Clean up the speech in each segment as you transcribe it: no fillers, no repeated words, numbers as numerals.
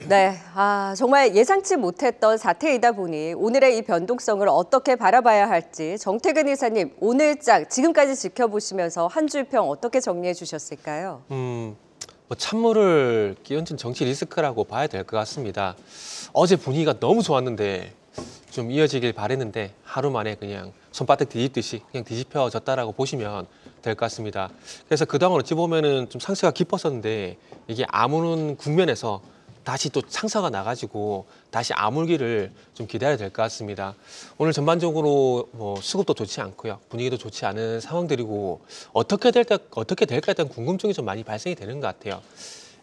네, 정말 예상치 못했던 사태이다 보니 오늘의 이 변동성을 어떻게 바라봐야 할지 정태근 이사님 오늘장 지금까지 지켜보시면서 한 줄 평 어떻게 정리해 주셨을까요? 뭐 찬물을 끼얹은 정치 리스크라고 봐야 될 것 같습니다. 어제 분위기가 너무 좋았는데 좀 이어지길 바랬는데 하루 만에 그냥 손바닥 뒤집듯이 그냥 뒤집혀졌다라고 보시면 될 것 같습니다. 그래서 그동안 어찌 보면은 좀 상승가 깊었었는데 이게 아무는 국면에서 다시 또 상사가 나가지고 다시 아물기를 좀 기다려야 될 것 같습니다. 오늘 전반적으로 뭐 수급도 좋지 않고요. 분위기도 좋지 않은 상황들이고 어떻게 될까에 대한 궁금증이 좀 많이 발생이 되는 것 같아요.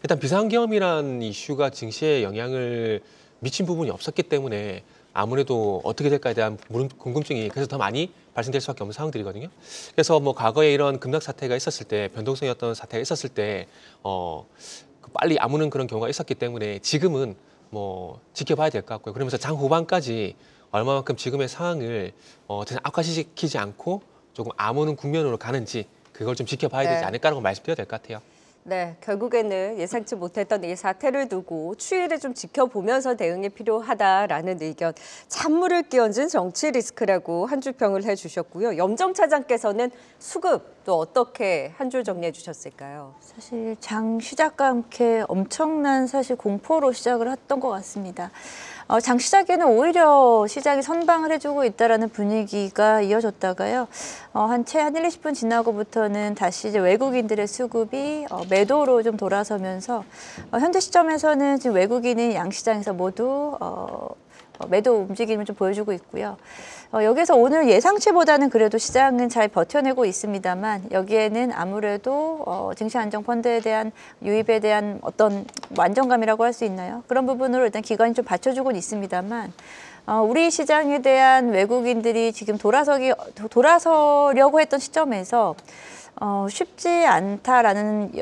일단 비상계엄이란 이슈가 증시에 영향을 미친 부분이 없었기 때문에 아무래도 어떻게 될까에 대한 궁금증이 그래서 더 많이 발생될 수밖에 없는 상황들이거든요. 그래서 뭐 과거에 이런 급락 사태가 있었을 때, 변동성이었던 사태가 있었을 때, 빨리 아무는 그런 경우가 있었기 때문에 지금은 뭐 지켜봐야 될 것 같고요. 그러면서 장 후반까지 얼마만큼 지금의 상황을 더 악화시키지 않고 조금 아무는 국면으로 가는지 그걸 좀 지켜봐야 되지 않을까라고 말씀드려야 될 것 같아요. 네, 결국에는 예상치 못했던 이 사태를 두고 추이를 좀 지켜보면서 대응이 필요하다라는 의견. 찬물을 끼얹은 정치 리스크라고 한 줄 평을 해주셨고요. 염정 차장께서는 수급 또 어떻게 한 줄 정리해 주셨을까요? 사실 장 시작과 함께 엄청난 사실 공포로 시작을 했던 것 같습니다. 장 시작에는 오히려 시장이 선방을 해주고 있다라는 분위기가 이어졌다가요. 한 1, 20분 지나고부터는 다시 이제 외국인들의 수급이 매도로 좀 돌아서면서 현재 시점에서는 지금 외국인은 양시장에서 모두 매도 움직임을 좀 보여주고 있고요. 여기서 오늘 예상치보다는 그래도 시장은 잘 버텨내고 있습니다만 여기에는 아무래도 증시안정펀드에 대한 유입에 대한 어떤 안정감이라고 할 수 있나요? 그런 부분으로 일단 기관이 좀 받쳐주고는 있습니다만 우리 시장에 대한 외국인들이 지금 돌아서려고 했던 시점에서 쉽지 않다라는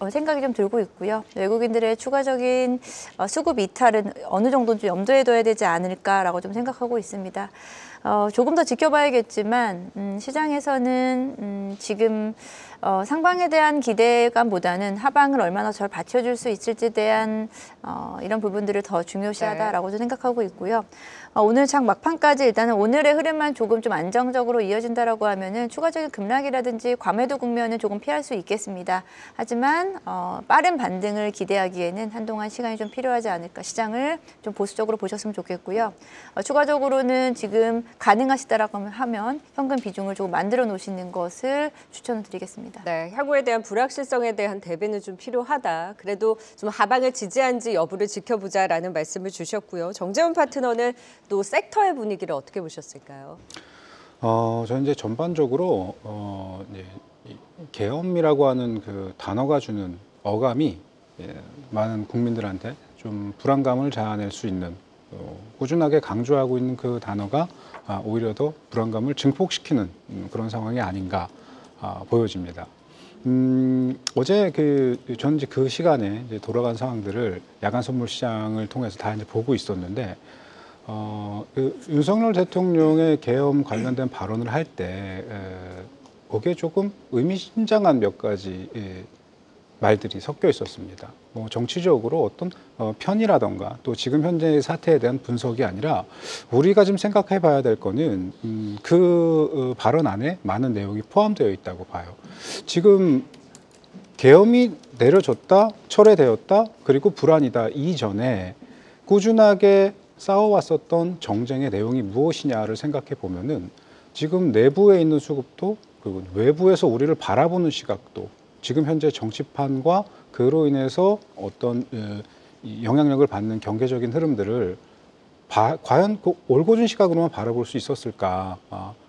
생각이 좀 들고 있고요. 외국인들의 추가적인 수급 이탈은 어느 정도 좀 염두에 둬야 되지 않을까라고 좀 생각하고 있습니다. 조금 더 지켜봐야겠지만 시장에서는 지금 상방에 대한 기대감보다는 하방을 얼마나 잘 받쳐줄 수 있을지에 대한 이런 부분들을 더 중요시하다라고 생각하고 있고요. 오늘 장 막판까지 일단은 오늘의 흐름만 조금 좀 안정적으로 이어진다라고 하면은 추가적인 급락이라든지 과매도 국면은 조금 피할 수 있겠습니다. 하지만 빠른 반등을 기대하기에는 한동안 시간이 좀 필요하지 않을까. 시장을 좀 보수적으로 보셨으면 좋겠고요. 추가적으로는 지금 가능하시다라고 하면 현금 비중을 조금 만들어 놓으시는 것을 추천을 드리겠습니다. 네, 향후에 대한 불확실성에 대한 대비는 좀 필요하다. 그래도 좀 하방을 지지한지 여부를 지켜보자라는 말씀을 주셨고요. 정재훈 파트너는 또 섹터의 분위기를 어떻게 보셨을까요? 저는 이제 전반적으로 이제 계엄이라고 하는 그 단어가 주는 어감이 많은 국민들한테 좀 불안감을 자아낼 수 있는 꾸준하게 강조하고 있는 그 단어가 오히려 더 불안감을 증폭시키는 그런 상황이 아닌가 보여집니다. 어제 저는 이제 그 시간에 이제 돌아간 상황들을 야간 선물 시장을 통해서 다 이제 보고 있었는데 윤석열 대통령의 계엄 관련된 발언을 할 때 거기에 조금 의미심장한 몇 가지 말들이 섞여 있었습니다. 뭐 정치적으로 어떤 편이라던가 또 지금 현재의 사태에 대한 분석이 아니라 우리가 지금 생각해 봐야 될 거는 그 발언 안에 많은 내용이 포함되어 있다고 봐요. 지금 계엄이 내려졌다, 철회되었다, 그리고 불안이다 이전에 꾸준하게 싸워왔었던 정쟁의 내용이 무엇이냐를 생각해 보면은 지금 내부에 있는 수급도 그리고 외부에서 우리를 바라보는 시각도 지금 현재 정치판과 그로 인해서 어떤 영향력을 받는 경제적인 흐름들을 과연 그 올곧은 시각으로만 바라볼 수 있었을까?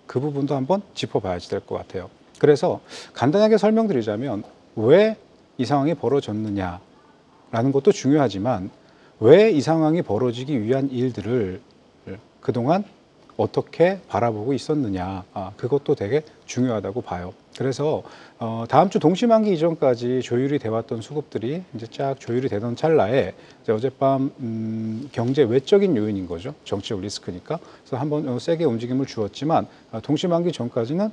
그 부분도 한번 짚어봐야지 될 것 같아요. 그래서 간단하게 설명드리자면 왜 이 상황이 벌어졌느냐라는 것도 중요하지만 왜 이 상황이 벌어지기 위한 일들을 그동안 어떻게 바라보고 있었느냐, 그것도 되게 중요하다고 봐요. 그래서 다음 주 동시만기 이전까지 조율이 돼왔던 수급들이 이제 쫙 조율이 되던 찰나에 이제 어젯밤 경제 외적인 요인인 거죠. 정치적 리스크니까. 그래서 한번 세게 움직임을 주었지만 동시만기 전까지는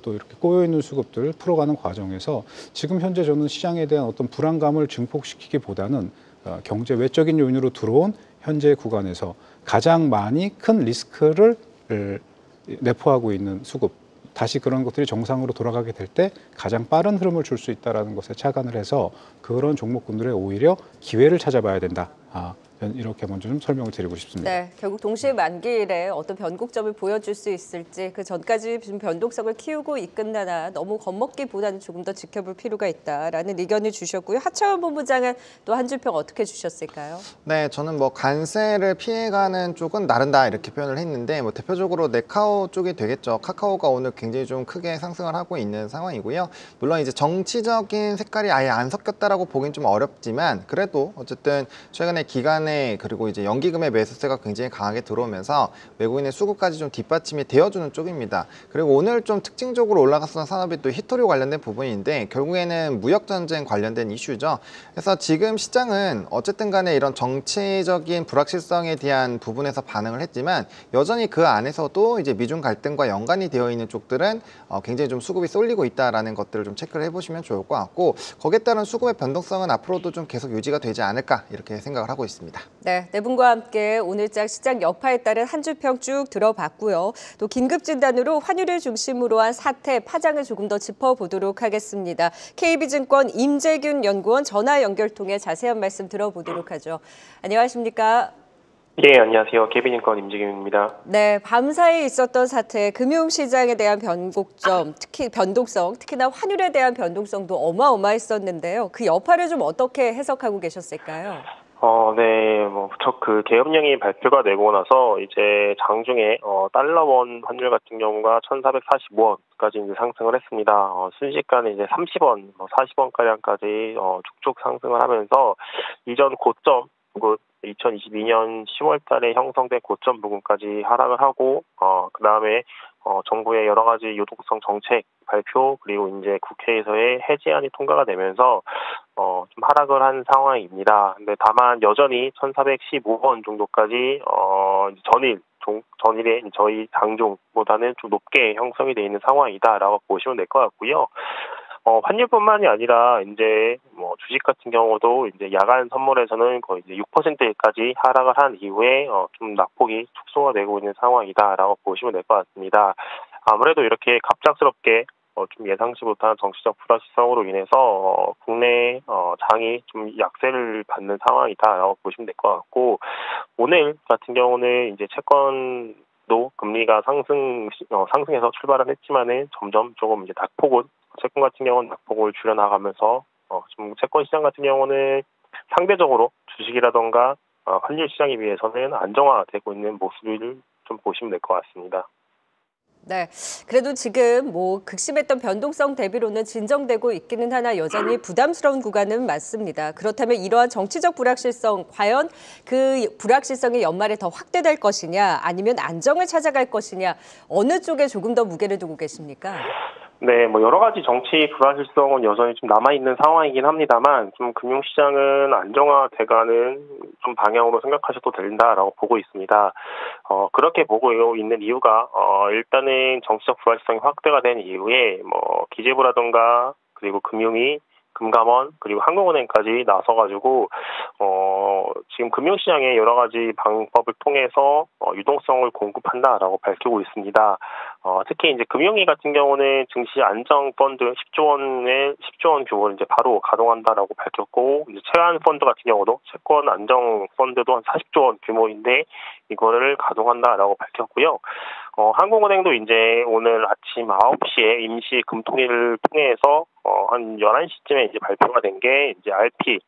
또 이렇게 꼬여있는 수급들을 풀어가는 과정에서 지금 현재 저는 시장에 대한 어떤 불안감을 증폭시키기보다는 경제 외적인 요인으로 들어온 현재 구간에서 가장 많이 큰 리스크를 내포하고 있는 수급, 다시 그런 것들이 정상으로 돌아가게 될 때 가장 빠른 흐름을 줄 수 있다는 것에 착안을 해서 그런 종목군들의 오히려 기회를 찾아봐야 된다. 이렇게 먼저 좀 설명을 드리고 싶습니다. 네, 결국 동시에 만기일에 어떤 변곡점을 보여줄 수 있을지 그 전까지 좀 변동성을 키우고 이끈다나 너무 겁먹기보다는 조금 더 지켜볼 필요가 있다라는 의견을 주셨고요. 하차원 본부장은 또 한 줄 평 어떻게 주셨을까요? 네, 저는 뭐 관세를 피해가는 쪽은 나른다 이렇게 표현을 했는데 뭐 대표적으로 네카오 쪽이 되겠죠. 카카오가 오늘 굉장히 좀 크게 상승을 하고 있는 상황이고요. 물론 이제 정치적인 색깔이 아예 안 섞였다라고 보긴 좀 어렵지만 그래도 어쨌든 최근에 기간에 그리고 이제 연기금의 매수세가 굉장히 강하게 들어오면서 외국인의 수급까지 좀 뒷받침이 되어주는 쪽입니다. 그리고 오늘 좀 특징적으로 올라갔던 산업이 또 히토류 관련된 부분인데 결국에는 무역전쟁 관련된 이슈죠. 그래서 지금 시장은 어쨌든 간에 이런 정치적인 불확실성에 대한 부분에서 반응을 했지만 여전히 그 안에서도 이제 미중 갈등과 연관이 되어 있는 쪽들은 굉장히 좀 수급이 쏠리고 있다라는 것들을 좀 체크를 해보시면 좋을 것 같고 거기에 따른 수급의 변동성은 앞으로도 좀 계속 유지가 되지 않을까 이렇게 생각을 하고 있습니다. 네, 네 분과 함께 오늘장 시장 여파에 따른 한 줄 평 쭉 들어봤고요. 또 긴급 진단으로 환율을 중심으로 한 사태 파장을 조금 더 짚어보도록 하겠습니다. KB증권 임재균 연구원 전화 연결 통해 자세한 말씀 들어보도록 하죠. 안녕하십니까? 예, 안녕하세요. KB증권 임재균입니다. 네, 밤사이 있었던 사태, 금융시장에 대한 변곡점, 특히 변동성, 특히나 환율에 대한 변동성도 어마어마했었는데요. 그 여파를 좀 어떻게 해석하고 계셨을까요? 네, 그 계엄령이 발표가 되고 나서 이제 장중에 달러원 환율 같은 경우가 1,445원까지 이제 상승을 했습니다. 순식간에 이제 30원, 40원 가량까지 쭉쭉 상승을 하면서 이전 고점, 2022년 10월 달에 형성된 고점 부근까지 하락을 하고, 그 다음에 정부의 여러 가지 유동성 정책 발표, 그리고 이제 국회에서의 해제안이 통과가 되면서, 좀 하락을 한 상황입니다. 근데 다만 여전히 1,415원 정도까지, 전일에 저희 장중보다는 좀 높게 형성이 되어 있는 상황이다라고 보시면 될 것 같고요. 환율뿐만이 아니라 이제 주식 같은 경우도 이제 야간 선물에서는 거의 이제 6%까지 하락을 한 이후에 좀 낙폭이 축소가 되고 있는 상황이다라고 보시면 될 것 같습니다. 아무래도 이렇게 갑작스럽게 좀 예상치 못한 정치적 불확실성으로 인해서 국내 장이 좀 약세를 받는 상황이다라고 보시면 될 것 같고 오늘 같은 경우는 이제 채권도 금리가 상승해서 출발은 했지만은 점점 조금 이제 채권 같은 경우는 낙폭을 줄여나가면서 좀 채권 시장 같은 경우는 상대적으로 주식이라던가 환율 시장에 비해서는 안정화되고 있는 모습을 좀 보시면 될 것 같습니다. 네, 그래도 지금 극심했던 변동성 대비로는 진정되고 있기는 하나 여전히 부담스러운 구간은 맞습니다. 그렇다면 이러한 정치적 불확실성, 과연 그 불확실성이 연말에 더 확대될 것이냐 아니면 안정을 찾아갈 것이냐 어느 쪽에 조금 더 무게를 두고 계십니까? 네, 여러 가지 정치 불확실성은 여전히 좀 남아있는 상황이긴 합니다만, 좀 금융시장은 안정화돼가는 좀 방향으로 생각하셔도 된다라고 보고 있습니다. 그렇게 보고 있는 이유가, 일단은 정치적 불확실성이 확대가 된 이후에, 기재부라던가, 그리고 금융위, 금감원, 그리고 한국은행까지 나서가지고, 지금 금융시장에 여러 가지 방법을 통해서 유동성을 공급한다라고 밝히고 있습니다. 특히 이제 금융위 같은 경우는 증시 안정 펀드 10조 원 규모를 이제 바로 가동한다라고 밝혔고, 이제 채권 펀드 같은 경우도 채권 안정 펀드도 한 40조 원 규모인데 이거를 가동한다라고 밝혔고요. 한국은행도 이제 오늘 아침 9시에 임시 금통위를 통해서 한 11시쯤에 이제 발표가 된 게 이제 RP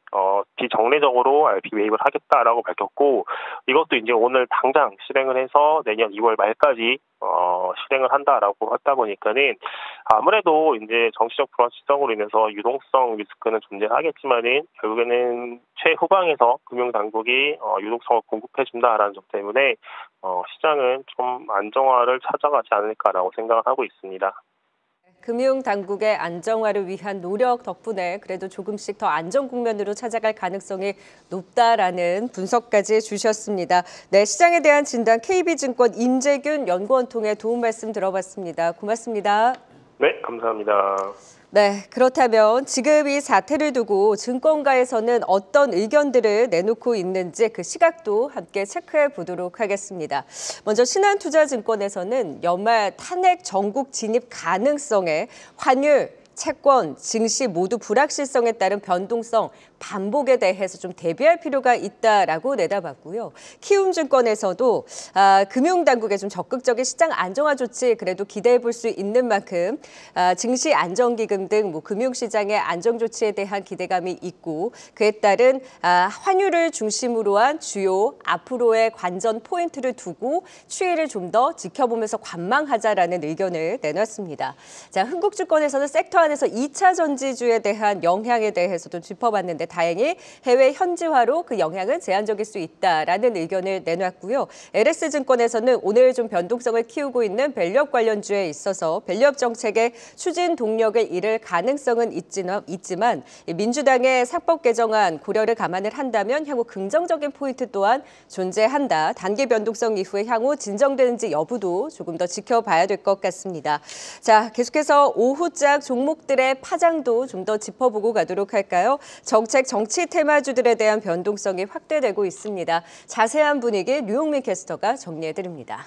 비정례적으로 RP 매입을 하겠다라고 밝혔고 이것도 이제 오늘 당장 실행을 해서 내년 2월 말까지 실행을 한다라고 하다 보니까는 아무래도 이제 정치적 불확실성으로 인해서 유동성 리스크는 존재하겠지만은 결국에는 최후방에서 금융당국이 유동성을 공급해준다라는 점 때문에 시장은 좀 안정화를 찾아가지 않을까라고 생각을 하고 있습니다. 금융당국의 안정화를 위한 노력 덕분에 그래도 조금씩 더 안정 국면으로 찾아갈 가능성이 높다라는 분석까지 해주셨습니다. 네, 시장에 대한 진단 KB증권 임재균 연구원 통해 도움 말씀 들어봤습니다. 고맙습니다. 네, 감사합니다. 네, 그렇다면 지금 이 사태를 두고 증권가에서는 어떤 의견들을 내놓고 있는지 그 시각도 함께 체크해 보도록 하겠습니다. 먼저 신한투자증권에서는 연말 탄핵 전국 진입 가능성에 환율, 채권, 증시 모두 불확실성에 따른 변동성, 반복에 대해서 좀 대비할 필요가 있다라고 내다봤고요. 키움증권에서도 금융당국의 좀 적극적인 시장 안정화 조치 그래도 기대해 볼 수 있는 만큼 증시 안정기금 등 뭐 금융시장의 안정 조치에 대한 기대감이 있고 그에 따른 환율을 중심으로 한 주요 앞으로의 관전 포인트를 두고 추이를 좀 더 지켜보면서 관망하자라는 의견을 내놨습니다. 자, 흥국증권에서는 섹터 안에서 2차 전지주에 대한 영향에 대해서도 짚어봤는데 다행히 해외 현지화로 그 영향은 제한적일 수 있다라는 의견을 내놨고요. LS증권에서는 오늘 좀 변동성을 키우고 있는 밸류업 관련주에 있어서 밸류업 정책의 추진 동력을 잃을 가능성은 있지만 민주당의 상법 개정안 고려를 감안을 한다면 향후 긍정적인 포인트 또한 존재한다. 단기 변동성 이후에 향후 진정되는지 여부도 조금 더 지켜봐야 될 것 같습니다. 자, 계속해서 오후장 종목들의 파장도 좀 더 짚어보고 가도록 할까요? 정치 테마주들에 대한 변동성이 확대되고 있습니다. 자세한 분위기 류용민 캐스터가 정리해드립니다.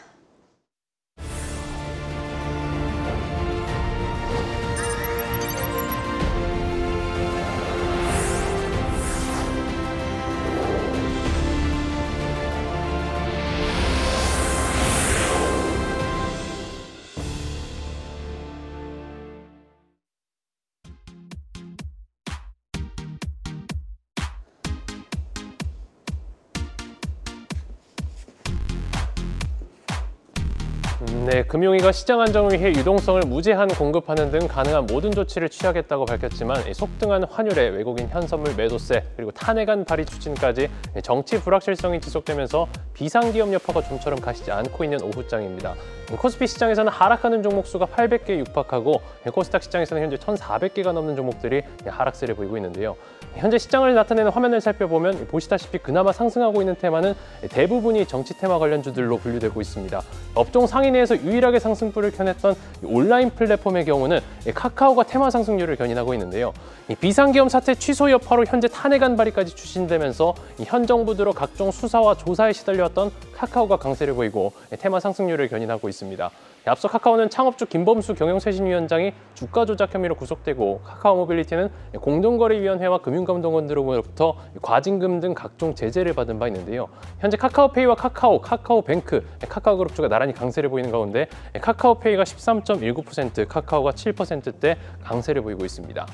네, 금융위가 시장 안정을 위해 유동성을 무제한 공급하는 등 가능한 모든 조치를 취하겠다고 밝혔지만 속등한 환율에 외국인 현선물 매도세 그리고 탄핵안 발의 추진까지 정치 불확실성이 지속되면서 비상기업 여파가 좀처럼 가시지 않고 있는 오후장입니다. 코스피 시장에서는 하락하는 종목 수가 800개 육박하고 코스닥 시장에서는 현재 1,400개가 넘는 종목들이 하락세를 보이고 있는데요. 현재 시장을 나타내는 화면을 살펴보면 보시다시피 그나마 상승하고 있는 테마는 대부분이 정치 테마 관련주들로 분류되고 있습니다. 업종 상위 내에서 유일하게 상승불을 켜냈던 온라인 플랫폼의 경우는 카카오가 테마 상승률을 견인하고 있는데요. 비상계엄 사태 취소 여파로 현재 탄핵안 발의까지 추진되면서 현 정부 들어 각종 수사와 조사에 시달려왔던 카카오가 강세를 보이고 테마 상승률을 견인하고 있습니다. 앞서 카카오는 창업주 김범수 경영쇄신위원장이 주가 조작 혐의로 구속되고 카카오모빌리티는 공정거래위원회와 금융감독원으로부터 과징금 등 각종 제재를 받은 바 있는데요. 현재 카카오페이와 카카오뱅크, 카카오그룹주가 나란히 강세를 보이는 가운데 카카오페이가 13.19%, 카카오가 7%대 강세를 보이고 있습니다.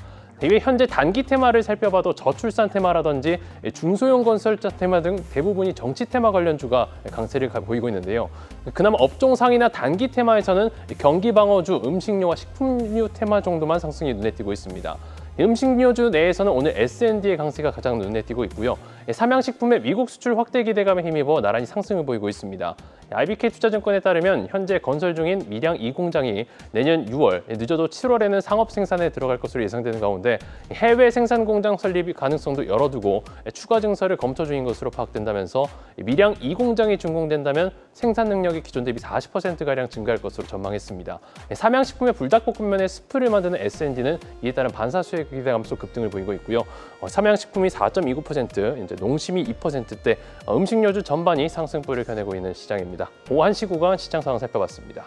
이외 현재 단기 테마를 살펴봐도 저출산 테마라든지 중소형 건설자 테마 등 대부분이 정치 테마 관련주가 강세를 보이고 있는데요. 그나마 업종 상이나 단기 테마에서는 경기 방어주, 음식료와 식품류 테마 정도만 상승이 눈에 띄고 있습니다. 음식료주 내에서는 오늘 S&D의 강세가 가장 눈에 띄고 있고요. 삼양식품의 미국 수출 확대 기대감에 힘입어 나란히 상승을 보이고 있습니다. IBK투자증권에 따르면 현재 건설 중인 밀양 2공장이 내년 6월, 늦어도 7월에는 상업 생산에 들어갈 것으로 예상되는 가운데 해외 생산 공장 설립 가능성도 열어두고 추가 증설을 검토 중인 것으로 파악된다면서 밀양 2공장이 준공된다면 생산 능력이 기존 대비 40%가량 증가할 것으로 전망했습니다. 삼양식품의 불닭볶음면에 스프를 만드는 S&D는 이에 따른 반사수혜 기대감 속 급등을 보이고 있고요. 삼양식품이 4.29%, 이제 농심이 2%대 음식료주 전반이 상승폭을 켜내고 있는 시장입니다. 오후 1시 구간 시장 상황 살펴봤습니다.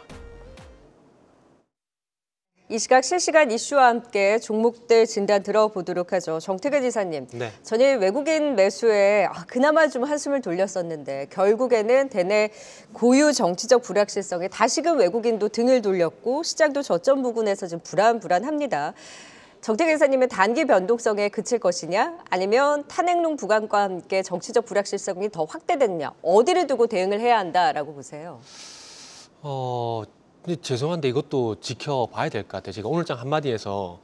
이 시각 실시간 이슈와 함께 종목들 진단 들어보도록 하죠. 정태근 이사님, 네. 전일 외국인 매수에 그나마 좀 한숨을 돌렸었는데 결국에는 대내 고유 정치적 불확실성에 다시금 외국인도 등을 돌렸고 시장도 저점 부근에서 좀 불안합니다. 정태근 이사님은 단기 변동성에 그칠 것이냐 아니면 탄핵론 부각과 함께 정치적 불확실성이 더 확대됐냐 어디를 두고 대응을 해야 한다라고 보세요? 근데 죄송한데 이것도 지켜봐야 될 것 같아요. 제가 오늘장 한마디에서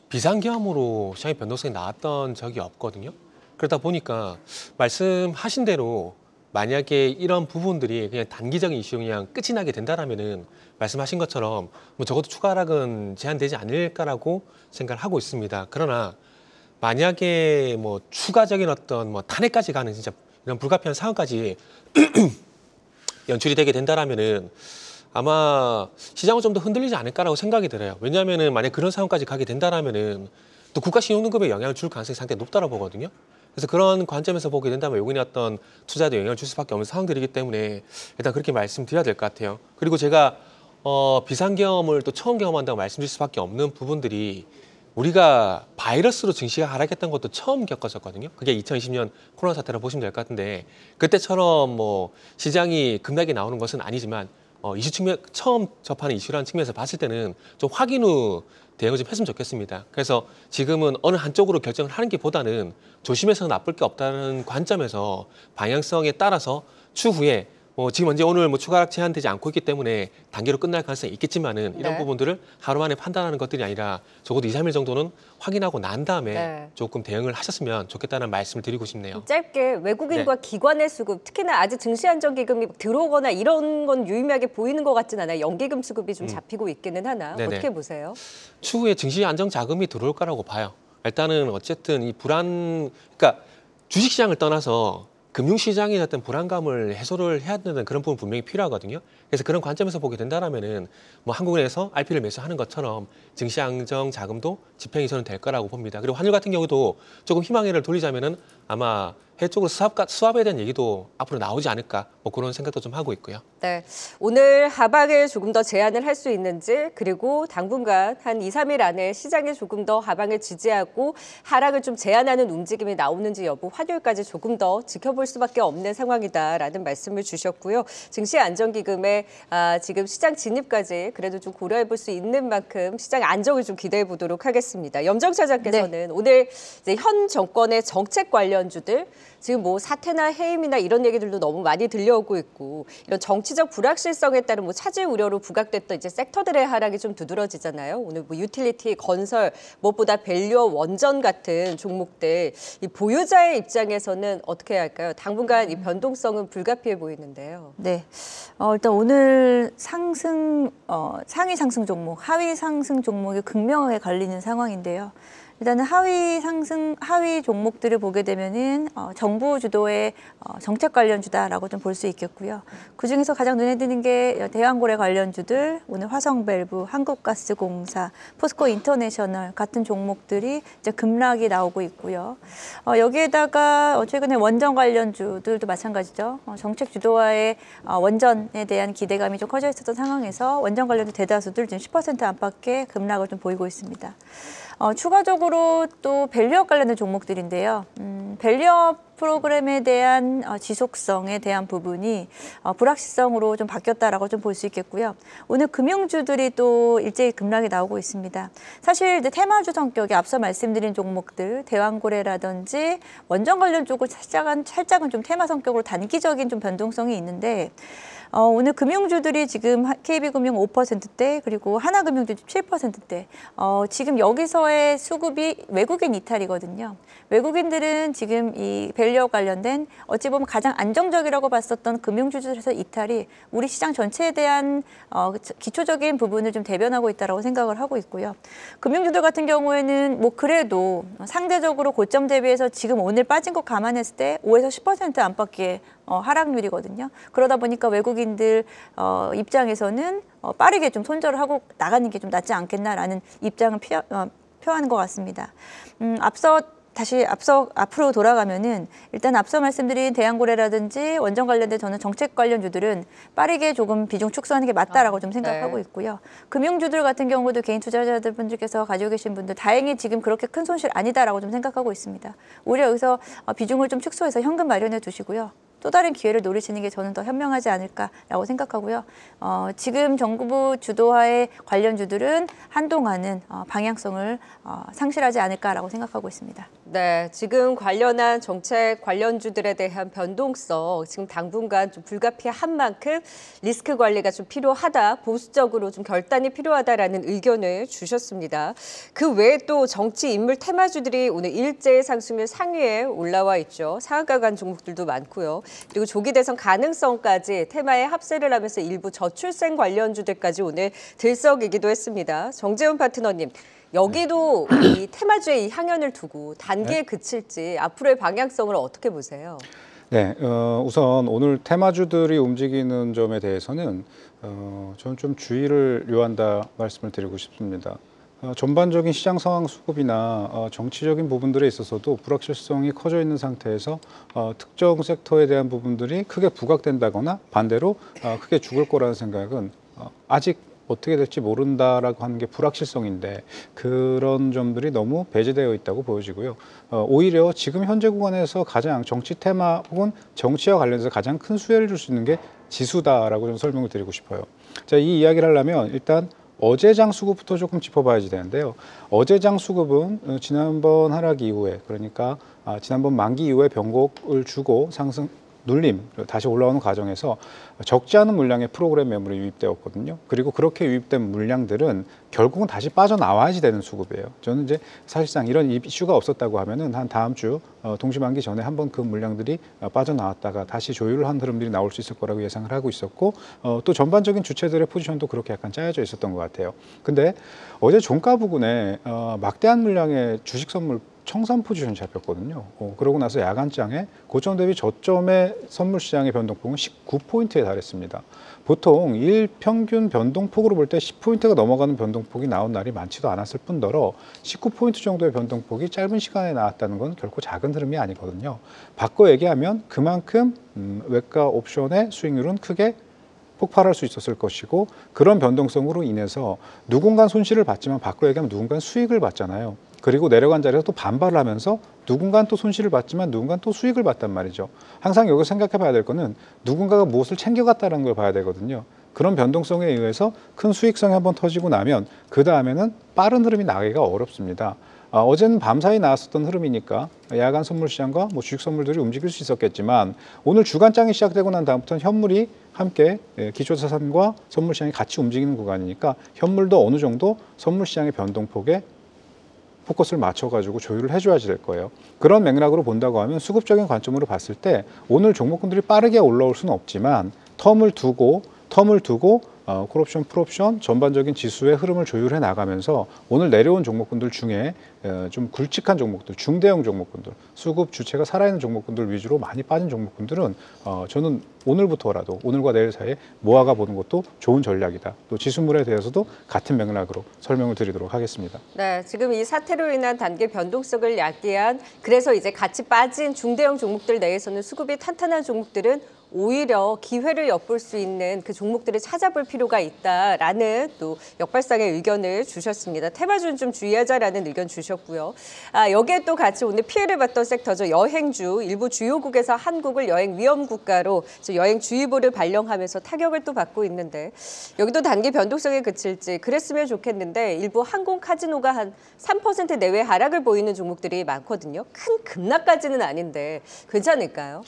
비상계엄으로 시장의 변동성이 나왔던 적이 없거든요. 그러다 보니까 말씀하신 대로 만약에 이런 부분들이 그냥 단기적인 이슈 그냥 끝이 나게 된다라면은 말씀하신 것처럼 뭐 적어도 추가 하락은 제한되지 않을까라고 생각을 하고 있습니다. 그러나 만약에 뭐 추가적인 어떤 뭐 탄핵까지 가는 진짜 이런 불가피한 상황까지 연출이 되게 된다라면은 아마 시장은 좀 더 흔들리지 않을까라고 생각이 들어요. 왜냐하면은 만약 그런 상황까지 가게 된다라면은 또 국가 신용등급에 영향을 줄 가능성이 상당히 높다고 보거든요. 그래서 그런 관점에서 보게 된다면 외국인의 어떤 투자에도 영향을 줄 수밖에 없는 상황들이기 때문에 일단 그렇게 말씀드려야 될 것 같아요. 그리고 제가 비상경험을 또 처음 경험한다고 말씀드릴 수밖에 없는 부분들이 우리가 바이러스로 증시가 하락했던 것도 처음 겪었었거든요. 그게 2020년 코로나 사태라고 보시면 될 것 같은데 그때처럼 뭐 시장이 급락이 나오는 것은 아니지만 이슈 측면 처음 접하는 이슈라는 측면에서 봤을 때는 좀 확인 후 대응을 좀 했으면 좋겠습니다. 그래서 지금은 어느 한쪽으로 결정을 하는 게 보다는 조심해서는 나쁠 게 없다는 관점에서 방향성에 따라서 추후에 지금 현재 오늘 추가 하락 제한되지 않고 있기 때문에 단계로 끝날 가능성이 있겠지만은 이런 네. 부분들을 하루 만에 판단하는 것들이 아니라 적어도 2, 3일 정도는 확인하고 난 다음에 네. 조금 대응을 하셨으면 좋겠다는 말씀을 드리고 싶네요. 짧게 외국인과 기관의 수급, 특히나 아직 증시안정기금이 들어오거나 이런 건 유의미하게 보이는 것 같진 않아요. 연기금 수급이 좀 잡히고 있기는 하나. 네네. 어떻게 보세요? 추후에 증시 안정 자금이 들어올 거라고 봐요. 일단은 어쨌든 이 그러니까 주식시장을 떠나서 금융시장의 어떤 불안감을 해소를 해야 되는 그런 부분 분명히 필요하거든요. 그래서 그런 관점에서 보게 된다면은 한국은행에서 RP를 매수하는 것처럼 증시 안정 자금도 집행이 저는 될 거라고 봅니다. 그리고 환율 같은 경우도 조금 희망을 돌리자면은 아마 해외 쪽으로 수합에 대한 얘기도 앞으로 나오지 않을까 그런 생각도 좀 하고 있고요. 네, 오늘 하방을 조금 더 제한을 할 수 있는지 그리고 당분간 한 2, 3일 안에 시장에 조금 더 하방을 지지하고 하락을 좀 제한하는 움직임이 나오는지 여부 환율까지 조금 더 지켜볼 수밖에 없는 상황이다라는 말씀을 주셨고요. 증시안정기금의 지금 시장 진입까지 그래도 좀 고려해 볼 수 있는 만큼 시장 안정을 좀 기대해 보도록 하겠습니다. 염정 차장께서는 오늘 이제 현 정권의 정책 관련주들 지금 사태나 해임이나 이런 얘기들도 너무 많이 들려오고 있고 이런 정치적 불확실성에 따른 차질 우려로 부각됐던 이제 섹터들의 하락이 좀 두드러지잖아요. 오늘 유틸리티, 건설, 무엇보다 밸류어 원전 같은 종목들 이 보유자의 입장에서는 어떻게 해야 할까요? 당분간 이 변동성은 불가피해 보이는데요. 네, 일단 오늘 상승 상위 상승 종목, 하위 상승 종목이 극명하게 갈리는 상황인데요. 일단은 하위 종목들을 보게 되면은 정부 주도의 정책 관련주다라고 좀 볼 수 있겠고요. 그 중에서 가장 눈에 띄는 게 대왕고래 관련주들, 오늘 화성밸브, 한국가스공사, 포스코 인터내셔널 같은 종목들이 이제 급락이 나오고 있고요. 여기에다가 최근에 원전 관련주들도 마찬가지죠. 정책 주도와의 원전에 대한 기대감이 좀 커져 있었던 상황에서 원전 관련주 대다수들 지금 10% 안팎의 급락을 좀 보이고 있습니다. 추가적으로 또 밸류업 관련된 종목들인데요. 밸류업 프로그램에 대한 지속성에 대한 부분이 불확실성으로 좀 바뀌었다라고 좀 볼 수 있겠고요. 오늘 금융주들이 또 일제히 급락이 나오고 있습니다. 사실 이제 테마주 성격이 앞서 말씀드린 종목들, 대왕고래라든지 원전 관련 쪽은 살짝은 좀 테마 성격으로 단기적인 좀 변동성이 있는데 오늘 금융주들이 지금 KB금융 5%대 그리고 하나금융도 7%대 지금 여기서의 수급이 외국인 이탈이거든요. 외국인들은 지금 이 밸류업 관련된 어찌 보면 가장 안정적이라고 봤었던 금융주들에서 이탈이 우리 시장 전체에 대한 기초적인 부분을 좀 대변하고 있다고 생각을 하고 있고요. 금융주들 같은 경우에는 그래도 상대적으로 고점 대비해서 지금 오늘 빠진 거 감안했을 때 5에서 10% 안팎의 하락률이거든요. 그러다 보니까 외국인들 입장에서는 빠르게 좀 손절을 하고 나가는 게 좀 낫지 않겠나라는 입장을 표하는 것 같습니다. 앞으로 돌아가면은 일단 앞서 말씀드린 대왕고래라든지 원전 관련된 저는 정책 관련주들은 빠르게 조금 비중 축소하는 게 맞다라고 좀 생각하고 있고요. 금융주들 같은 경우도 개인 투자자들 분들께서 가지고 계신 분들 다행히 지금 그렇게 큰 손실 아니다라고 좀 생각하고 있습니다. 오히려 여기서 비중을 좀 축소해서 현금 마련해 두시고요. 또 다른 기회를 노리시는 게 저는 더 현명하지 않을까라고 생각하고요. 지금 정부 주도하의 관련주들은 한동안은 방향성을 상실하지 않을까라고 생각하고 있습니다. 네, 지금 관련한 정책 관련주들에 대한 변동성 지금 당분간 좀 불가피한 만큼 리스크 관리가 좀 필요하다, 보수적으로 좀 결단이 필요하다라는 의견을 주셨습니다. 그 외에 또 정치 인물 테마주들이 오늘 일제의 상승률 상위에 올라와 있죠. 상한가 간 종목들도 많고요. 그리고 조기 대선 가능성까지 테마에 합세를 하면서 일부 저출생 관련주들까지 오늘 들썩이기도 했습니다. 정재훈 파트너님. 여기도 이 테마주의 이 향연을 두고 단계에 그칠지 앞으로의 방향성을 어떻게 보세요? 네, 우선 오늘 테마주들이 움직이는 점에 대해서는 저는 좀 주의를 요한다 말씀을 드리고 싶습니다. 전반적인 시장 상황 수급이나 정치적인 부분들에 있어서도 불확실성이 커져 있는 상태에서 특정 섹터에 대한 부분들이 크게 부각된다거나 반대로 크게 죽을 거라는 생각은 아직 어떻게 될지 모른다라고 하는 게 불확실성인데 그런 점들이 너무 배제되어 있다고 보여지고요. 오히려 지금 현재 구간에서 가장 정치 테마 혹은 정치와 관련해서 가장 큰 수혜를 줄 수 있는 게 지수다라고 좀 설명을 드리고 싶어요. 자, 이 이야기를 하려면 일단 어제장 수급부터 조금 짚어봐야지 되는데요. 어제장 수급은 지난번 하락 이후에 그러니까 지난번 만기 이후에 변곡을 주고 상승 눌림, 다시 올라오는 과정에서 적지 않은 물량의 프로그램 매물이 유입되었거든요. 그리고 그렇게 유입된 물량들은 결국은 다시 빠져나와야지 되는 수급이에요. 저는 이제 사실상 이런 이슈가 없었다고 하면은 한 다음 주 동시만기 전에 한번 그 물량들이 빠져나왔다가 다시 조율을 한 흐름들이 나올 수 있을 거라고 예상을 하고 있었고 또 전반적인 주체들의 포지션도 그렇게 약간 짜여져 있었던 것 같아요. 근데 어제 종가 부근에 막대한 물량의 주식 선물 청산 포지션이 잡혔거든요. 그러고 나서 야간장에 고점 대비 저점의 선물 시장의 변동폭은 19포인트에 달했습니다. 보통 일 평균 변동폭으로 볼 때 10포인트가 넘어가는 변동폭이 나온 날이 많지도 않았을 뿐더러 19포인트 정도의 변동폭이 짧은 시간에 나왔다는 건 결코 작은 흐름이 아니거든요. 바꿔 얘기하면 그만큼 외과 옵션의 수익률은 크게 폭발할 수 있었을 것이고 그런 변동성으로 인해서 누군가는 손실을 봤지만 바꿔 얘기하면 누군가는 수익을 봤잖아요. 그리고 내려간 자리에서 또 반발을 하면서 누군가는 또 손실을 봤지만 누군가는 또 수익을 봤단 말이죠. 항상 여기서 생각해 봐야 될 거는 누군가가 무엇을 챙겨갔다는 걸 봐야 되거든요. 그런 변동성에 의해서 큰 수익성이 한번 터지고 나면 그 다음에는 빠른 흐름이 나기가 어렵습니다. 어제는 밤사이 나왔었던 흐름이니까 야간 선물 시장과 주식 선물들이 움직일 수 있었겠지만 오늘 주간장이 시작되고 난 다음부터는 현물이 함께 기초자산과 선물 시장이 같이 움직이는 구간이니까 현물도 어느 정도 선물 시장의 변동폭에 포커스를 맞춰가지고 조율을 해줘야지 될 거예요. 그런 맥락으로 본다고 하면 수급적인 관점으로 봤을 때 오늘 종목군들이 빠르게 올라올 수는 없지만 텀을 두고 콜옵션, 풀옵션 전반적인 지수의 흐름을 조율해 나가면서 오늘 내려온 종목군들 중에 좀 굵직한 종목들, 중대형 종목군들, 수급 주체가 살아있는 종목군들 위주로 많이 빠진 종목군들은 저는 오늘부터라도 오늘과 내일 사이에 모아가 보는 것도 좋은 전략이다. 또 지수물에 대해서도 같은 맥락으로 설명을 드리도록 하겠습니다. 네, 지금 이 사태로 인한 단기 변동성을 야기한 그래서 이제 같이 빠진 중대형 종목들 내에서는 수급이 탄탄한 종목들은 오히려 기회를 엿볼 수 있는 그 종목들을 찾아볼 필요가 있다라는 또 역발상의 의견을 주셨습니다. 테마주는 좀 주의하자라는 의견 주셨고요. 여기에 또 같이 오늘 피해를 봤던 섹터죠. 여행주, 일부 주요국에서 한국을 여행 위험 국가로 여행주의보를 발령하면서 타격을 또 받고 있는데 여기도 단기 변동성에 그칠지 그랬으면 좋겠는데 일부 항공 카지노가 한 3% 내외 하락을 보이는 종목들이 많거든요. 큰 급락까지는 아닌데 괜찮을까요?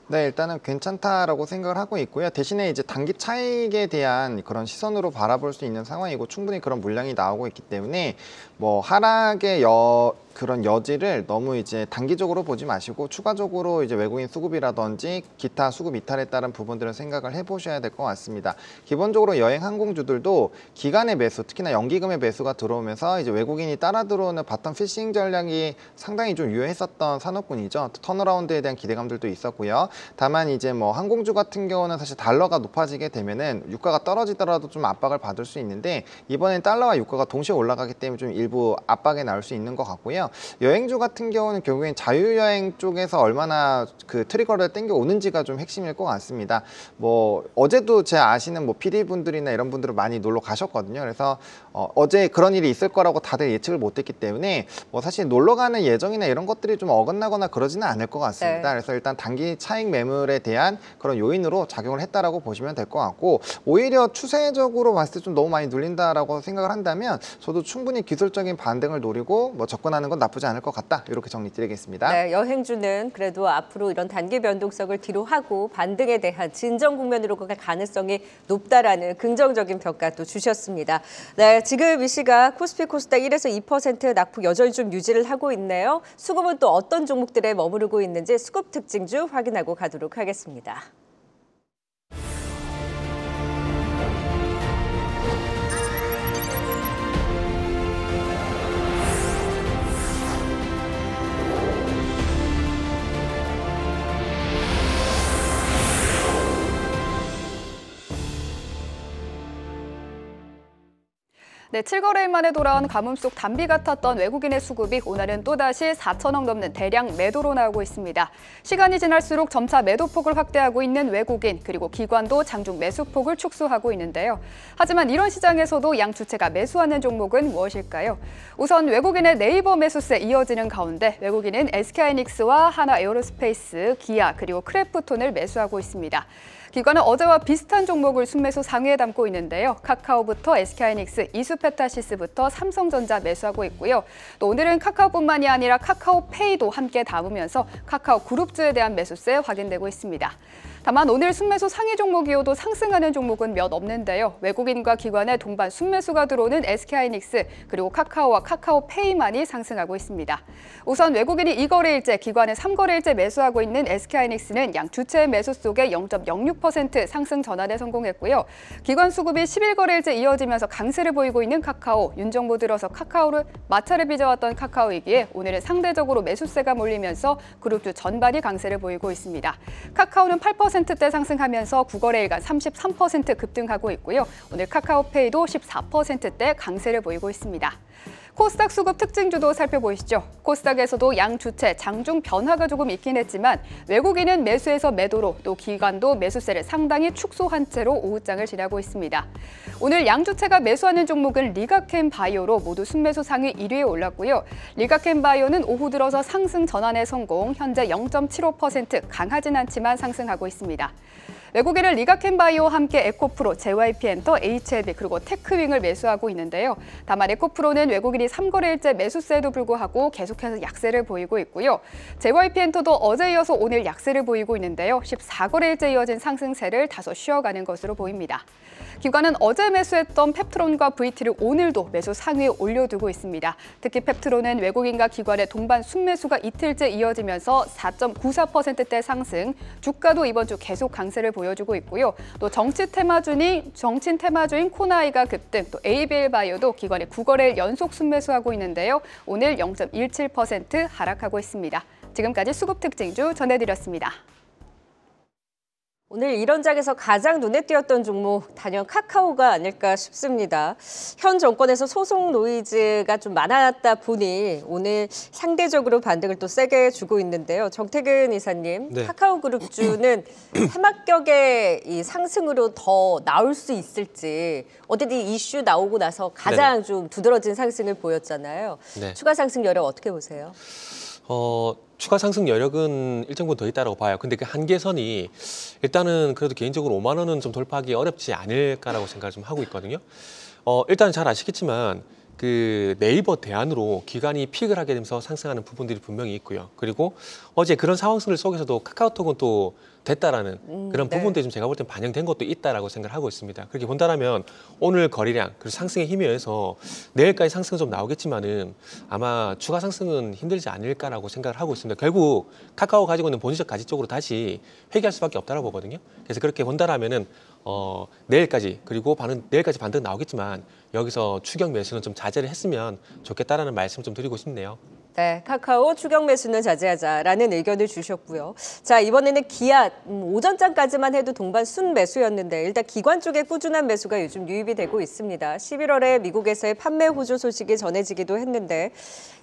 네, 일단은 괜찮다라고 생각을 하고 있고요. 대신에 이제 단기 차익에 대한 그런 시선으로 바라볼 수 있는 상황이고 충분히 그런 물량이 나오고 있기 때문에 뭐 하락의 그런 여지를 너무 이제 단기적으로 보지 마시고 추가적으로 이제 외국인 수급이라든지 기타 수급 이탈에 따른 부분들을 생각을 해보셔야 될 것 같습니다. 기본적으로 여행 항공주들도 기간의 매수, 특히나 연기금의 매수가 들어오면서 이제 외국인이 따라 들어오는 바텀 피싱 전략이 상당히 좀 유효했었던 산업군이죠. 턴어라운드에 대한 기대감들도 있었고요. 다만 이제 뭐 항공주 같은 경우는 사실 달러가 높아지게 되면은 유가가 떨어지더라도 좀 압박을 받을 수 있는데 이번엔 달러와 유가가 동시에 올라가기 때문에 좀 일부 압박에 나올 수 있는 것 같고요. 여행주 같은 경우는 결국엔 자유여행 쪽에서 얼마나 그 트리거를 땡겨 오는지가 좀 핵심일 것 같습니다. 뭐 어제도 제 아시는 뭐 PD분들이나 이런 분들은 많이 놀러 가셨거든요. 그래서 어제 그런 일이 있을 거라고 다들 예측을 못했기 때문에 뭐 사실 놀러 가는 예정이나 이런 것들이 좀 어긋나거나 그러지는 않을 것 같습니다. 네. 그래서 일단 단기 차익 매물에 대한 그런 요인으로 작용을 했다라고 보시면 될 것 같고 오히려 추세적으로 봤을 때 좀 너무 많이 눌린다라고 생각을 한다면 저도 충분히 기술적인 반등을 노리고 뭐 접근하는 건 나쁘지 않을 것 같다. 이렇게 정리 드리겠습니다. 네, 여행주는 그래도 앞으로 이런 단기 변동성을 뒤로하고 반등에 대한 진정 국면으로 갈 가능성이 높다라는 긍정적인 평가도 주셨습니다. 네, 지금 이 시각 코스피 코스닥 1에서 2% 낙폭 여전히 좀 유지를 하고 있네요. 수급은 또 어떤 종목들에 머무르고 있는지 수급 특징주 확인하고 가도록 하겠습니다. 네, 7거래일 만에 돌아온 가뭄 속 단비 같았던 외국인의 수급이 오늘은 또다시 4천억 넘는 대량 매도로 나오고 있습니다. 시간이 지날수록 점차 매도폭을 확대하고 있는 외국인, 그리고 기관도 장중 매수폭을 축소하고 있는데요. 하지만 이런 시장에서도 양 주체가 매수하는 종목은 무엇일까요? 우선 외국인의 네이버 매수세 이어지는 가운데 외국인은 SK하이닉스와 하나에어로스페이스, 기아, 그리고 크래프톤을 매수하고 있습니다. 기관은 어제와 비슷한 종목을 순매수 상위에 담고 있는데요. 카카오부터 SK하이닉스, 이수페타시스부터 삼성전자 매수하고 있고요. 또 오늘은 카카오뿐만이 아니라 카카오페이도 함께 담으면서 카카오 그룹주에 대한 매수세 확인되고 있습니다. 다만 오늘 순매수 상위 종목이어도 상승하는 종목은 몇 없는데요. 외국인과 기관의 동반 순매수가 들어오는 SK하이닉스, 그리고 카카오와 카카오페이만이 상승하고 있습니다. 우선 외국인이 2거래일째, 기관은 3거래일째 매수하고 있는 SK하이닉스는 양 주체의 매수 속에 0.06% 상승 전환에 성공했고요. 기관 수급이 11거래일째 이어지면서 강세를 보이고 있는 카카오, 윤정부 들어서 카카오를 마찰을 빚어왔던 카카오이기에 오늘은 상대적으로 매수세가 몰리면서 그룹주 전반이 강세를 보이고 있습니다. 카카오는 8%대 상승하면서 9거래일간 33% 급등하고 있고요. 오늘 카카오페이도 14%대 강세를 보이고 있습니다. 코스닥 수급 특징주도 살펴보시죠. 코스닥에서도 양 주체 장중 변화가 조금 있긴 했지만 외국인은 매수에서 매도로, 또 기관도 매수세를 상당히 축소한 채로 오후장을 지나고 있습니다. 오늘 양 주체가 매수하는 종목은 리가캠바이오로 모두 순매수 상위 1위에 올랐고요. 리가캠바이오는 오후 들어서 상승 전환에 성공, 현재 0.75% 강하진 않지만 상승하고 있습니다. 외국인은 리가캠바이오와 함께 에코프로, JYP엔터, HLB, 그리고 테크윙을 매수하고 있는데요. 다만 에코프로는 외국인이 3거래일째 매수세에도 불구하고 계속해서 약세를 보이고 있고요. JYP엔터도 어제 이어서 오늘 약세를 보이고 있는데요. 14거래일째 이어진 상승세를 다소 쉬어가는 것으로 보입니다. 기관은 어제 매수했던 펩트론과 VT를 오늘도 매수 상위에 올려두고 있습니다. 특히 펩트론은 외국인과 기관의 동반 순매수가 이틀째 이어지면서 4.94%대 상승, 주가도 이번 주 계속 강세를 보여주고 있고요. 또 정친 테마주인 코나이가 급등, 또 ABL바이오도 기관의 9거래일 연속 순매수하고 있는데요. 오늘 0.17% 하락하고 있습니다. 지금까지 수급 특징주 전해드렸습니다. 오늘 이런 장에서 가장 눈에 띄었던 종목 단연 카카오가 아닐까 싶습니다. 현 정권에서 소송 노이즈가 좀 많았다 보니 오늘 상대적으로 반등을 또 세게 주고 있는데요. 정태근 이사님, 네. 카카오그룹주는 해막격의 이 상승으로 더 나올 수 있을지, 어쨌든 이슈 나오고 나서 가장 좀 두드러진 상승을 보였잖아요. 네. 추가 상승 여력 어떻게 보세요? 추가 상승 여력은 일정 부분 더 있다고 봐요. 근데 그 한계선이 일단은 그래도 개인적으로 5만 원은 좀 돌파하기 어렵지 않을까라고 생각을 좀 하고 있거든요. 일단 잘 아시겠지만 그 네이버 대안으로 기관이 픽을 하게 되면서 상승하는 부분들이 분명히 있고요. 그리고 어제 그런 상황 속에서도 카카오톡은 또 됐다라는 그런 네. 부분들이 좀 제가 볼 땐 반영된 것도 있다라고 생각을 하고 있습니다. 그렇게 본다라면 오늘 거래량 그리고 상승의 힘에 의해서 내일까지 상승은 좀 나오겠지만은 아마 추가 상승은 힘들지 않을까라고 생각을 하고 있습니다. 결국 카카오 가지고 있는 본질적 가치 쪽으로 다시 회귀할 수밖에 없다라고 보거든요. 그래서 그렇게 본다라면은 내일까지, 그리고 내일까지 반등 나오겠지만 여기서 추격 매수는 좀 자제를 했으면 좋겠다라는 말씀 좀 드리고 싶네요. 네, 카카오 추격 매수는 자제하자라는 의견을 주셨고요. 자, 이번에는 기아 오전장까지만 해도 동반 순매수였는데 일단 기관 쪽에 꾸준한 매수가 요즘 유입이 되고 있습니다. 11월에 미국에서의 판매 호조 소식이 전해지기도 했는데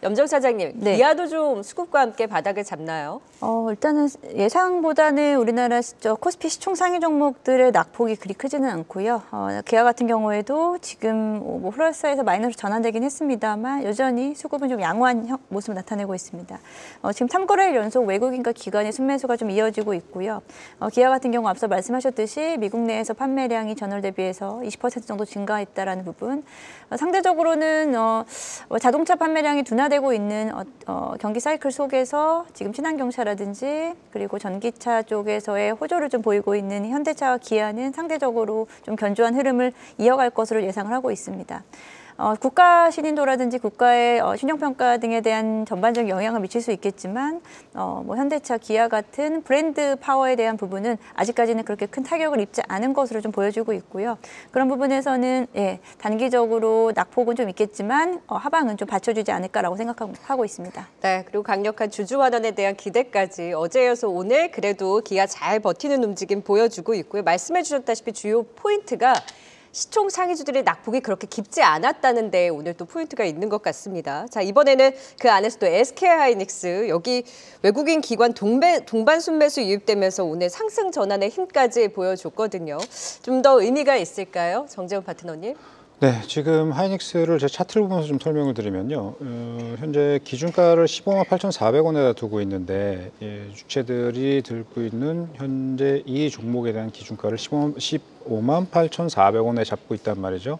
염정 차장님, 네. 기아도 좀 수급과 함께 바닥을 잡나요? 일단은 예상보다는 우리나라 코스피 시총 상위 종목들의 낙폭이 그리 크지는 않고요. 기아 같은 경우에도 지금 뭐 플러스에서 마이너스로 전환되긴 했습니다만 여전히 수급은 좀 양호한 모습을 나타내고 있습니다. 지금 3거래일 연속 외국인과 기관의 순매수가 좀 이어지고 있고요. 기아 같은 경우 앞서 말씀하셨듯이 미국 내에서 판매량이 전월 대비해서 20% 정도 증가했다라는 부분. 상대적으로는 자동차 판매량이 둔화되고 있는 경기 사이클 속에서 지금 친환경차라든지 그리고 전기차 쪽에서의 호조를 좀 보이고 있는 현대차와 기아는 상대적으로 좀 견조한 흐름을 이어갈 것으로 예상을 하고 있습니다. 국가 신인도라든지 국가의 신용평가 등에 대한 전반적인 영향을 미칠 수 있겠지만 뭐 현대차, 기아 같은 브랜드 파워에 대한 부분은 아직까지는 그렇게 큰 타격을 입지 않은 것으로 좀 보여지고 있고요. 그런 부분에서는 단기적으로 낙폭은 좀 있겠지만 하방은 좀 받쳐주지 않을까라고 생각하고 있습니다. 네, 그리고 강력한 주주환원에 대한 기대까지 어제여서 오늘 그래도 기아 잘 버티는 움직임 보여주고 있고요. 말씀해 주셨다시피 주요 포인트가 시총 상위주들의 낙폭이 그렇게 깊지 않았다는데 오늘 또 포인트가 있는 것 같습니다. 자, 이번에는 그 안에서 또 SK하이닉스 여기 외국인 기관 동반 순매수 유입되면서 오늘 상승 전환의 힘까지 보여줬거든요. 좀 더 의미가 있을까요? 정재훈 파트너님. 네, 지금 하이닉스를 제 차트를 보면서 좀 설명을 드리면요. 현재 기준가를 15만 8,400원에다 두고 있는데 주체들이 들고 있는 현재 이 종목에 대한 기준가를 15만 8,400원에 잡고 있단 말이죠.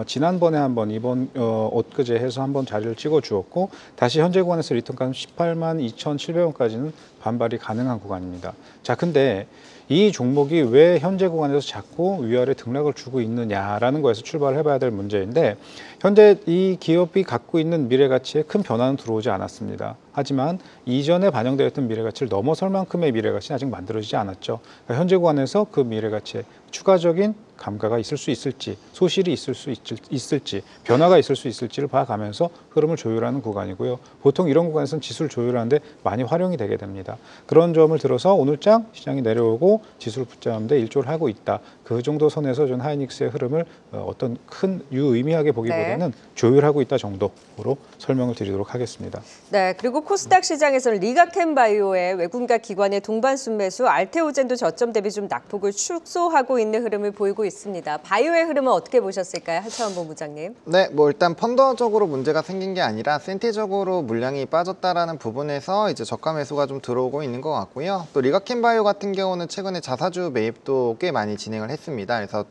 지난번에 한번 엊그제 해서 한번 자리를 찍어 주었고 다시 현재 구간에서 리턴가는 18만 2,700원까지는 반발이 가능한 구간입니다. 자, 근데 이 종목이 왜 현재 구간에서 자꾸 위아래 등락을 주고 있느냐라는 거에서 출발을 해봐야 될 문제인데 현재 이 기업이 갖고 있는 미래가치에 큰 변화는 들어오지 않았습니다. 하지만 이전에 반영되어 있던 미래가치를 넘어설 만큼의 미래가치는 아직 만들어지지 않았죠. 그러니까 현재 구간에서 그 미래가치에 추가적인 감가가 있을 수 있을지, 소실이 있을 수 있을지, 변화가 있을 수 있을지를 봐가면서 흐름을 조율하는 구간이고요. 보통 이런 구간에서는 지수를 조율하는데 많이 활용이 되게 됩니다. 그런 점을 들어서 오늘장 시장이 내려오고 지수를 붙잡는 데 일조를 하고 있다. 그 정도 선에서 전 하이닉스의 흐름을 어떤 큰 유의미하게 보기보다는 조율하고 있다 정도로 설명을 드리도록 하겠습니다. 네, 그리고 코스닥 시장에서는 리가켄바이오의 외국인과 기관의 동반 순매수, 알테오젠도 저점 대비 좀 낙폭을 축소하고 있는 흐름을 보이고 있습니다. 바이오의 흐름은 어떻게 보셨을까요? 하차원 본부장님. 네, 뭐 일단 펀더적으로 문제가 생긴 게 아니라 센티적으로 물량이 빠졌다라는 부분에서 이제 저가 매수가 좀 들어오고 있는 것 같고요. 또 리가켄바이오 같은 경우는 최근에 자사주 매입도 꽤 많이 진행을 했습니다. 그래서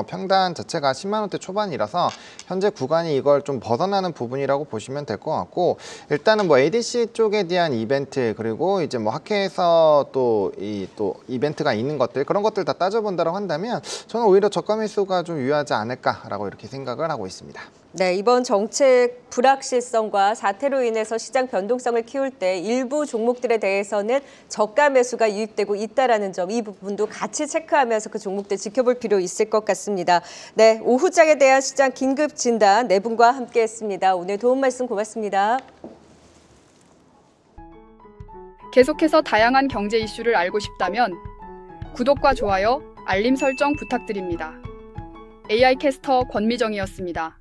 평단 자체가 10만 원대 초반이라서 현재 구간이 이걸 좀 벗어나는 부분이라고 보시면 될 것 같고 일단은 뭐 ADC 쪽에 대한 이벤트 그리고 이제 뭐 학회에서 또 이벤트가 있는 것들 그런 것들 다 따져본다고 한다면 저는 오히려 저가 매수가 좀 유효하지 않을까라고 이렇게 생각을 하고 있습니다. 네, 이번 정책 불확실성과 사태로 인해서 시장 변동성을 키울 때 일부 종목들에 대해서는 저가 매수가 유입되고 있다라는 점, 이 부분도 같이 체크하면서 그 종목들 지켜볼 필요 있을 것 같습니다. 네, 오후장에 대한 시장 긴급 진단 네 분과 함께했습니다. 오늘 도움 말씀 고맙습니다. 계속해서 다양한 경제 이슈를 알고 싶다면 구독과 좋아요, 알림 설정 부탁드립니다. AI 캐스터 권미정이었습니다.